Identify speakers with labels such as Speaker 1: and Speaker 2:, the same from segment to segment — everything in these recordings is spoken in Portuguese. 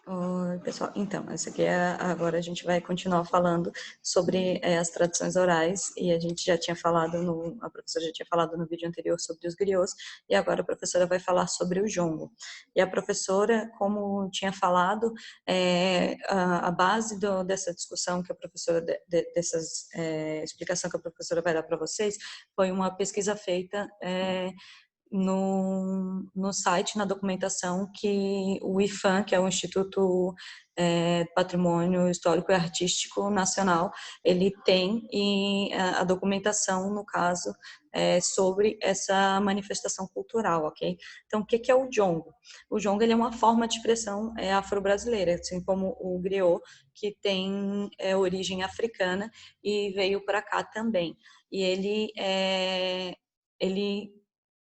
Speaker 1: Oi, pessoal. Então, essa aqui agora a gente vai continuar falando sobre as tradições orais e a gente já tinha falado a professora já tinha falado no vídeo anterior sobre os griots e agora a professora vai falar sobre o jongo. E a professora, como tinha falado, a base dessa discussão que a professora dessas explicação que a professora vai dar para vocês foi uma pesquisa feita no site, na documentação que o IFAM, que é o Instituto Patrimônio Histórico e Artístico Nacional, ele tem, e a documentação, no caso, sobre essa manifestação cultural, ok? Então, o que é o jongo? O jongo ele é uma forma de expressão afro-brasileira, assim como o griot, que tem origem africana e veio para cá também. E ele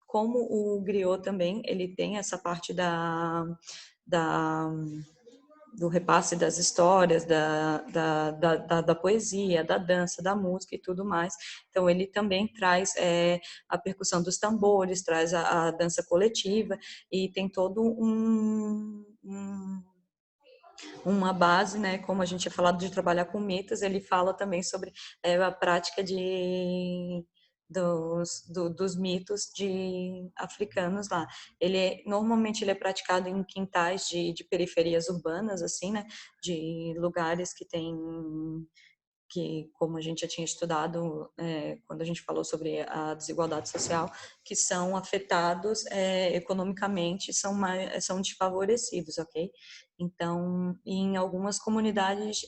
Speaker 1: como o griot também, ele tem essa parte da do repasse das histórias, da poesia, da dança, da música e tudo mais. Então, ele também traz a percussão dos tambores, traz a dança coletiva e tem todo uma base, né? Como a gente tinha falado de trabalhar com mitos, ele fala também sobre a prática dos mitos africanos lá. Normalmente ele é praticado em quintais de periferias urbanas, assim, né? De lugares que, como a gente já tinha estudado quando a gente falou sobre a desigualdade social, que são afetados economicamente, são desfavorecidos, ok? Então, em algumas comunidades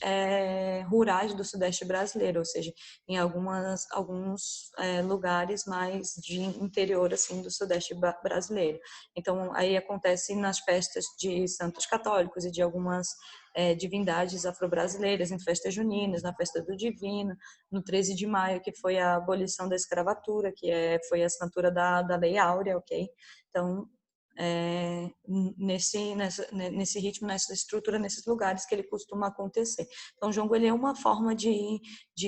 Speaker 1: rurais do Sudeste brasileiro, ou seja, em alguns lugares mais de interior assim do Sudeste brasileiro. Então, aí acontece nas festas de santos católicos e de algumas divindades afro-brasileiras, em festas juninas, na festa do Divino, no 13 de maio, que foi a abolição da escravatura, foi a assinatura da Lei Áurea, ok? Então, nesse ritmo, nessa estrutura, nesses lugares que ele costuma acontecer. Então, o jongo ele é uma forma de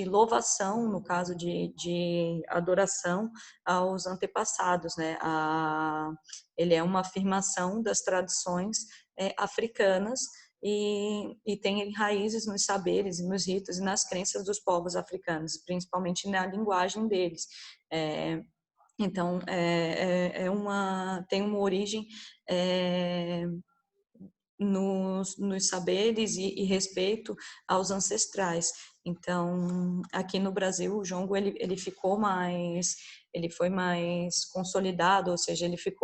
Speaker 1: louvação, no caso de adoração aos antepassados, né? Ele é uma afirmação das tradições africanas e tem raízes nos saberes, nos ritos e nas crenças dos povos africanos, principalmente na linguagem deles. É, então, tem uma origem é, nos saberes e respeito aos ancestrais. Então, aqui no Brasil, o jongo ele foi mais consolidado, ou seja, ele foi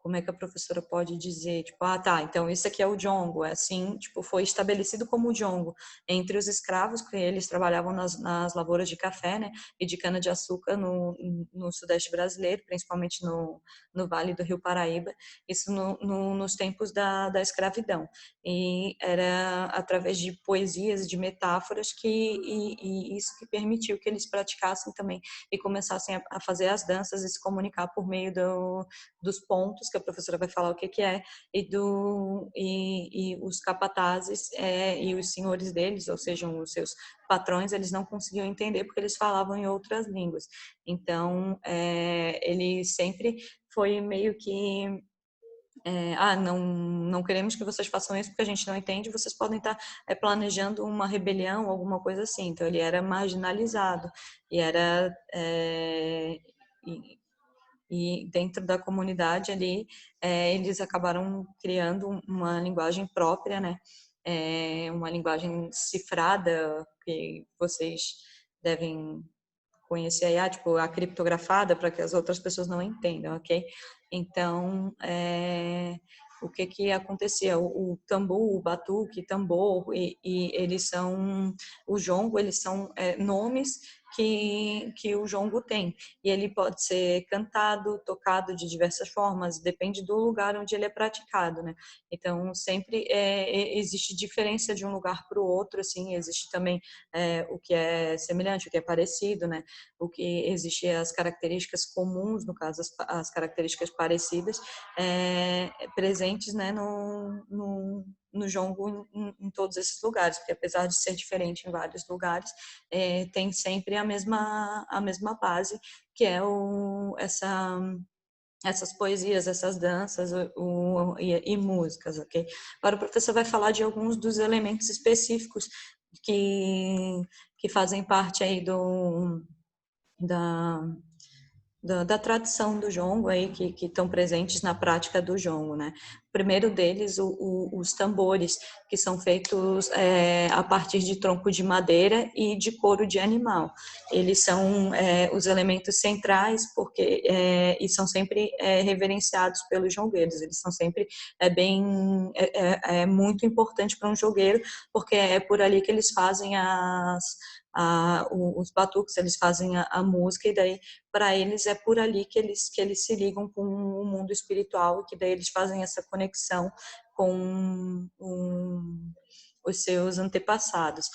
Speaker 1: como é que a professora pode dizer, tipo, ah, tá, então isso aqui é o jongo, é assim, tipo, foi estabelecido como o jongo entre os escravos, que eles trabalhavam nas lavouras de café, né, e de cana-de-açúcar no Sudeste brasileiro, principalmente no Vale do Rio Paraíba, isso nos tempos da escravidão. E era através de poesias, de metáforas, e isso que permitiu que eles praticassem também e começassem a fazer as danças e se comunicar por meio dos pontos, que a professora vai falar o que que é, e os capatazes e os senhores deles, ou seja, os seus patrões, eles não conseguiam entender porque eles falavam em outras línguas. Então, ele sempre foi meio que não queremos que vocês façam isso porque a gente não entende, vocês podem estar planejando uma rebelião, alguma coisa assim. Então, ele era marginalizado e era e dentro da comunidade ali, eles acabaram criando uma linguagem própria, né? Uma linguagem cifrada, que vocês devem conhecer aí, tipo, a criptografada, para que as outras pessoas não entendam, ok? Então, o que que acontecia? O tambu, o batuque, tambor, e eles são, o jongo, eles são nomes que o jongo tem. E ele pode ser cantado, tocado de diversas formas, depende do lugar onde ele é praticado, né? Então, sempre existe diferença de um lugar para o outro, assim, existe também o que é semelhante, o que é parecido, né? O que existe as características comuns, no caso, as características parecidas, presentes, né, no jongo em todos esses lugares, porque apesar de ser diferente em vários lugares, tem sempre a mesma base, que é essas poesias, essas danças e músicas, ok? Agora o professor vai falar de alguns dos elementos específicos que fazem parte aí da, da tradição do jongo aí que estão presentes na prática do jongo, né? O primeiro deles, os tambores, que são feitos a partir de tronco de madeira e de couro de animal. Eles são os elementos centrais porque e são sempre reverenciados pelos jongueiros. Eles são sempre muito importante para um jongueiro porque é por ali que eles fazem os batuques, eles fazem a música e daí para eles é por ali que eles se ligam com o mundo espiritual e que daí eles fazem essa conexão com os seus antepassados.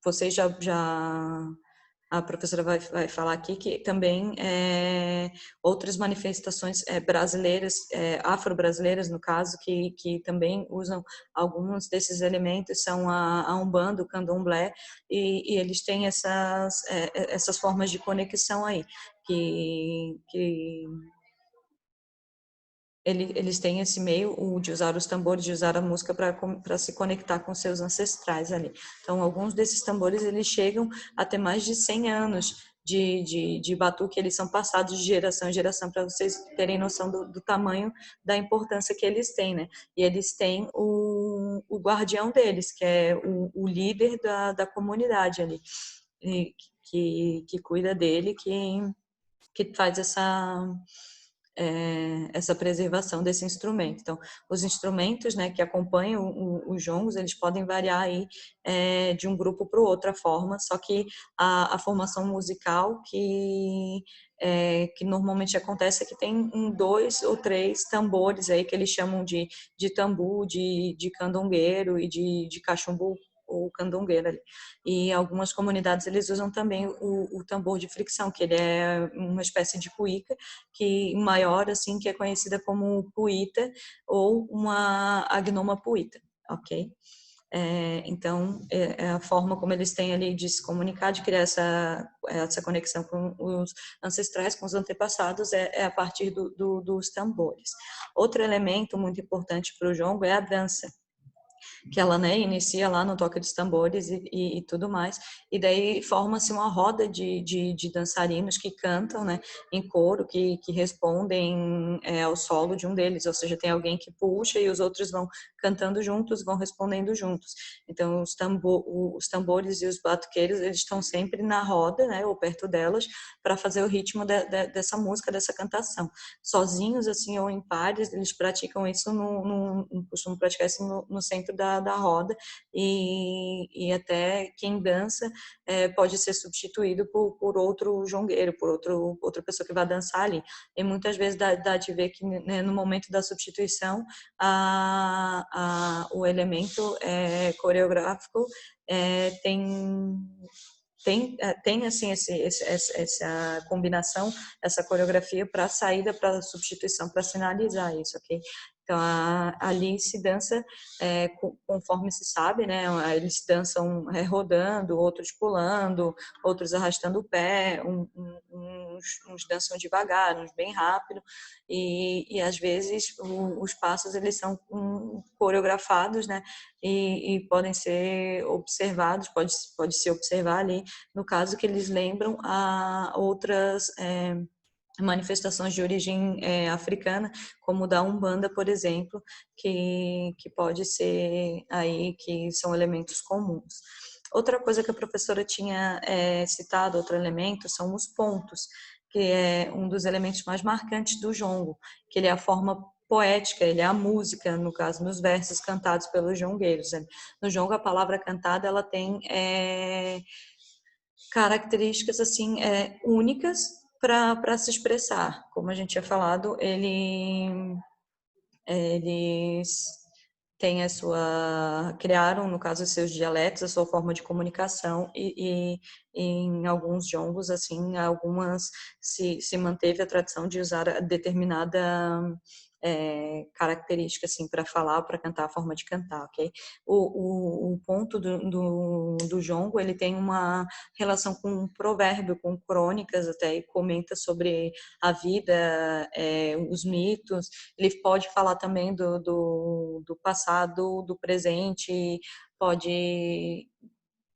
Speaker 1: Vocês a professora vai falar aqui que também outras manifestações brasileiras, afro-brasileiras no caso, que também usam alguns desses elementos, são a Umbanda, o Candomblé, e eles têm essas formas de conexão aí, que eles têm esse meio de usar os tambores, de usar a música para se conectar com seus ancestrais ali. Então, alguns desses tambores, eles chegam a ter mais de 100 anos de batuque, eles são passados de geração em geração, para vocês terem noção do tamanho, da importância que eles têm, né? E eles têm o guardião deles, que é o líder da comunidade ali, que cuida dele, que faz essa preservação desse instrumento. Então, os instrumentos, né, que acompanham os jongos, eles podem variar aí de um grupo para o outro a forma, só que a formação musical que normalmente acontece é que tem dois ou três tambores aí que eles chamam de tambu, de candongueiro e de cachumbo ou candongueira ali. E algumas comunidades eles usam também o tambor de fricção, que ele é uma espécie de cuíca, que maior assim, que é conhecida como puíta ou uma agnoma puíta, ok? Então, é a forma como eles têm ali de se comunicar, de criar essa conexão com os ancestrais, com os antepassados, a partir dos tambores. Outro elemento muito importante para o jongo é a dança, que ela, né, inicia lá no toque dos tambores e tudo mais, e daí forma-se uma roda de dançarinos que cantam, né, em coro, que respondem ao solo de um deles, ou seja, tem alguém que puxa e os outros vão cantando juntos, vão respondendo juntos. Então, os tambores e os batuqueiros, eles estão sempre na roda, né, ou perto delas, para fazer o ritmo dessa música, dessa cantação. Sozinhos, assim, ou em pares, eles praticam isso costumam praticar isso no centro da roda, e até quem dança pode ser substituído por outro jongueiro, por outra pessoa que vai dançar ali. E muitas vezes dá de ver que, né, no momento da substituição, o elemento coreográfico tem assim essa combinação, essa coreografia para a saída, para a substituição, para sinalizar isso, ok? Então, ali se dança conforme se sabe, né? Eles dançam rodando, outros pulando, outros arrastando o pé, uns dançam devagar, uns bem rápido, e às vezes os passos eles são coreografados, né? E podem ser observados, pode se observar ali, no caso que eles lembram a outras manifestações de origem africana, como o da Umbanda, por exemplo, que pode ser aí que são elementos comuns. Outra coisa que a professora tinha citado, outro elemento, são os pontos, que é um dos elementos mais marcantes do jongo, que ele é a forma poética, ele é a música, no caso, nos versos cantados pelos jongueiros. No jongo, a palavra cantada, ela tem características assim únicas para se expressar. Como a gente tinha falado, eles têm criaram, no caso, os seus dialetos, a sua forma de comunicação, e em alguns jongos, assim, algumas se manteve a tradição de usar determinada característica, assim, para falar, para cantar, a forma de cantar, ok? O ponto do jongo, ele tem uma relação com um provérbio, com crônicas até, e comenta sobre a vida, os mitos. Ele pode falar também do passado, do presente, pode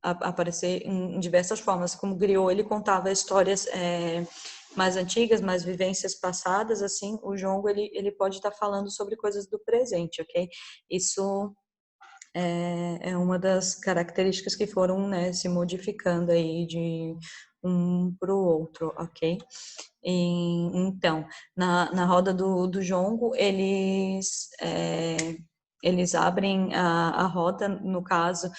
Speaker 1: aparecer em diversas formas. Como griot, ele contava histórias mais antigas, mais vivências passadas, assim, o jongo, ele pode estar falando sobre coisas do presente, ok? Isso é uma das características que foram, né, se modificando aí de um para o outro, ok? Então, na roda do jongo, eles abrem a roda, no caso,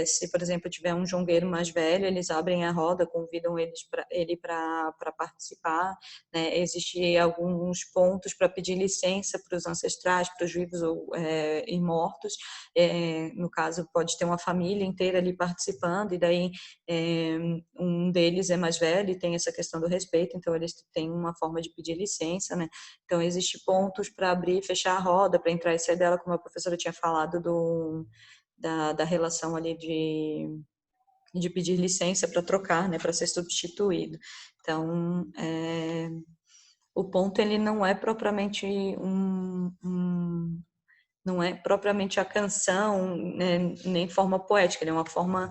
Speaker 1: se, por exemplo, tiver um jongueiro mais velho, eles abrem a roda, convidam ele para participar, né? Existem alguns pontos para pedir licença para os ancestrais, para os vivos e mortos. No caso, pode ter uma família inteira ali participando, e daí um deles é mais velho e tem essa questão do respeito, então eles têm uma forma de pedir licença, né? Então, existem pontos para abrir e fechar a roda, para entrar e sair dela, como a professora tinha falado da relação ali de pedir licença para trocar, né, para ser substituído. Então, o ponto, ele não é propriamente não é propriamente a canção, né, nem forma poética, ele é uma forma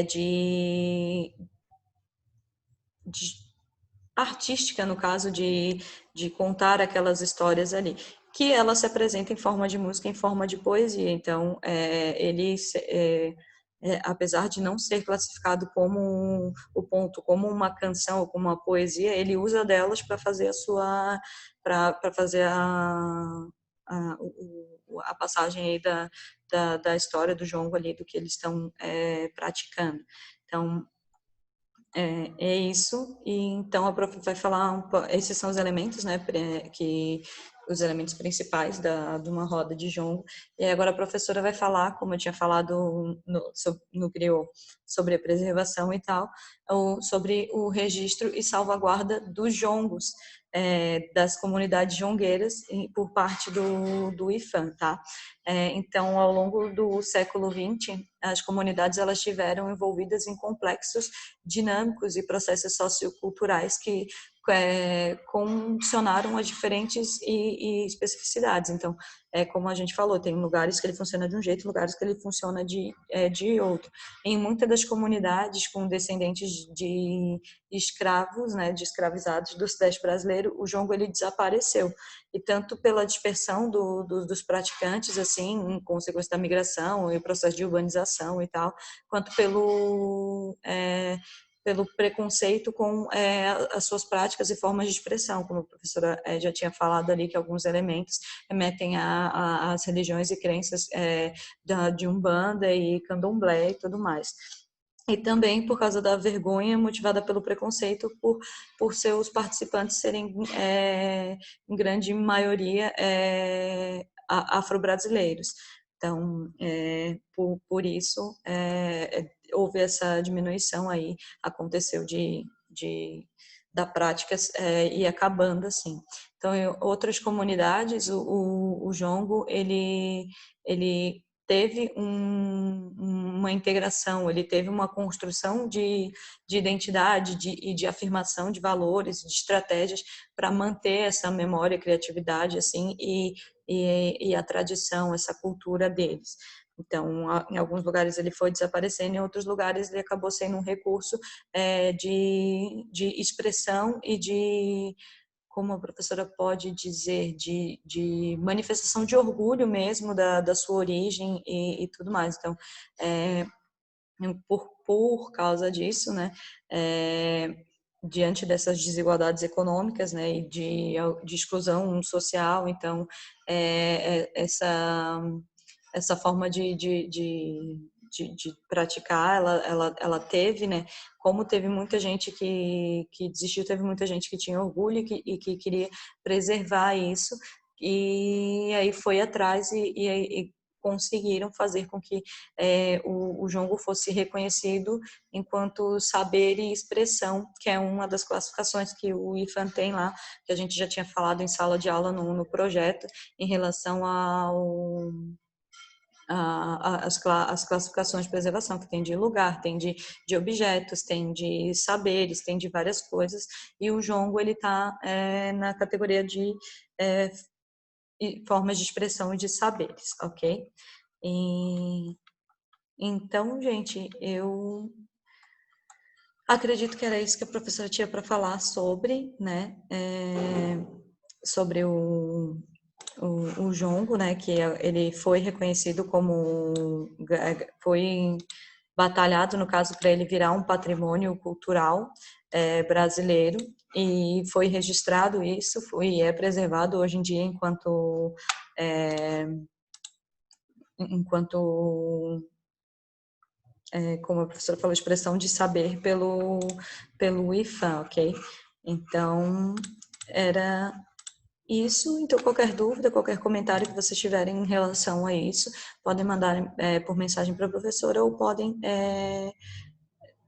Speaker 1: de artística, no caso de contar aquelas histórias ali, que ela se apresenta em forma de música, em forma de poesia. Então, apesar de não ser classificado como o ponto, como uma canção ou como uma poesia, ele usa delas para fazer para fazer a passagem aí da história do jongo ali, do que eles estão praticando. Então, é isso. E então a prof vai falar, esses são os elementos, né, que os elementos principais de uma roda de jongo. E agora a professora vai falar, como eu tinha falado no griot, sobre a preservação e tal, sobre o registro e salvaguarda dos jongos, das comunidades jongueiras por parte do IFAM, tá? Então, ao longo do século XX, as comunidades elas estiveram envolvidas em complexos dinâmicos e processos socioculturais que condicionaram as diferentes e especificidades. Então, como a gente falou, tem lugares que ele funciona de um jeito, lugares que ele funciona de outro. Em muitas das comunidades com descendentes de escravos, né, de escravizados do Sudeste brasileiro, o jongo ele desapareceu. E tanto pela dispersão dos praticantes, assim, em consequência da migração e o processo de urbanização e tal, quanto pelo preconceito com as suas práticas e formas de expressão, como a professora já tinha falado ali, que alguns elementos remetem às religiões e crenças de Umbanda e Candomblé e tudo mais. E também por causa da vergonha motivada pelo preconceito por seus participantes serem, em grande maioria, afro-brasileiros. Então, por isso, houve essa diminuição aí, aconteceu da prática e acabando assim. Então, em outras comunidades, o jongo, ele teve uma integração, ele teve uma construção de identidade e de afirmação de valores, de estratégias para manter essa memória, criatividade, assim, e a tradição, essa cultura deles. Então, em alguns lugares ele foi desaparecendo, em outros lugares ele acabou sendo um recurso de expressão e como a professora pode dizer, de manifestação de orgulho mesmo da sua origem e tudo mais. Então, por causa disso, né, diante dessas desigualdades econômicas, né, e de exclusão social, então, essa forma de praticar, ela teve, né, como teve muita gente que desistiu, teve muita gente que tinha orgulho e que queria preservar isso, e aí foi atrás e conseguiram fazer com que o jongo fosse reconhecido enquanto saber e expressão, que é uma das classificações que o IFAM tem lá, que a gente já tinha falado em sala de aula no projeto, em relação as classificações de preservação, que tem de lugar, tem de objetos, tem de saberes, tem de várias coisas, e o jongo ele está na categoria de formas de expressão e de saberes, ok? Então, gente, eu acredito que era isso que a professora tinha para falar sobre, né, sobre o jongo, né, que ele foi reconhecido como, foi batalhado, no caso, para ele virar um patrimônio cultural brasileiro, e foi registrado isso, e é preservado hoje em dia enquanto como a professora falou, expressão de saber pelo IFAM, ok? Então, era isso. Então, qualquer dúvida, qualquer comentário que vocês tiverem em relação a isso, podem mandar por mensagem para a professora ou podem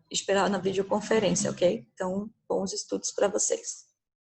Speaker 1: esperar na videoconferência, ok? Então, bons estudos para vocês.